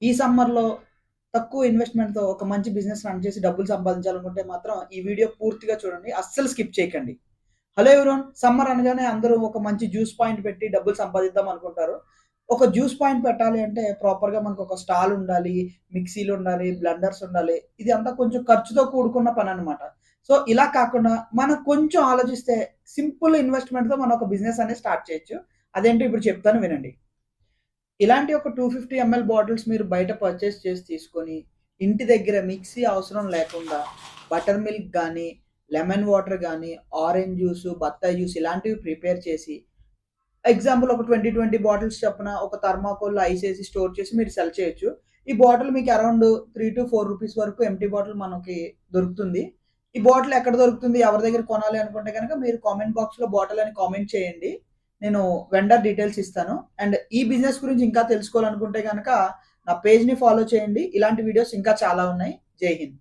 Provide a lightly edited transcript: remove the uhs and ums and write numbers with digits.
ఈ సమ్మర్‌లో తక్కువ ఇన్వెస్ట్‌మెంట్‌తో ఒక మంచి బిజినెస్ రన్ చేసి డబ్బులు సంపాదించాలనుకుంటే మాత్రం ఈ వీడియో పూర్తిగా చూడండి. అస్సలు స్కిప్ చేయకండి. Hello everyone! సమ్మర్ అనగానే అందరూ ఒక మంచి జ్యూస్ పాయింట్ పెట్టి డబ్బులు సంపాదిద్దాం అనుకుంటారు. ఒక జ్యూస్ పాయింట్ పెట్టాలి అంటే ప్రాపర్‌గా మనకొక స్టాల్ ఉండాలి, మిక్సీలుండాలి, బ్లెండర్స్ ఉండాలి. ఇది అంతా కొంచెం ఖర్చుతో కూడుకున్న పననమాట. సో, ఇలా కాకుండా మనం కొంచెం ఆలోచిస్తే సింపుల్ ఇన్వెస్ట్‌మెంట్‌తో మనం ఒక బిజినెస్ అనేది స్టార్ట్ చేయొచ్చు. అదేంటో ఇప్పుడు చెప్తాను వినండి. ఇలాంటి ఒక 250 ఎంఎల్ బాటిల్స్ మీరు బయట పర్చేస్ చేసి తీసుకొని, ఇంటి దగ్గర మిక్సీ అవసరం లేకుండా బటర్ మిల్క్ గానీ, లెమన్ వాటర్ గానీ, ఆరెంజ్ జ్యూసు, బత్తాయి జ్యూస్ ఇలాంటివి ప్రిపేర్ చేసి, ఎగ్జాంపుల్ ఒక 20, 20 బాటిల్స్ చొప్పున ఒక థర్మాకోల్‌లో ఐసేసి స్టోర్ చేసి మీరు సెల్ చేయొచ్చు. ఈ బాటిల్ మీకు అరౌండ్ 3-4 రూపీస్ వరకు ఎంప్టీ బాటిల్ మనకి దొరుకుతుంది. ఈ బాటిల్ ఎక్కడ దొరుకుతుంది? ఎవరి దగ్గర కొనాలి అనుకుంటే గనక మీరు కామెంట్ బాక్స్‌లో బాటిల్ అని కామెంట్ చేయండి. నేను వెండర్ డీటెయిల్స్ ఇస్తాను. అండ్ ఈ బిజినెస్ గురించి ఇంకా తెలుసుకోవాలనుకుంటే గనక నా పేజ్‌ని ఫాలో చేయండి. ఇలాంటి వీడియోస్ ఇంకా చాలా ఉన్నాయి. జై హింద్.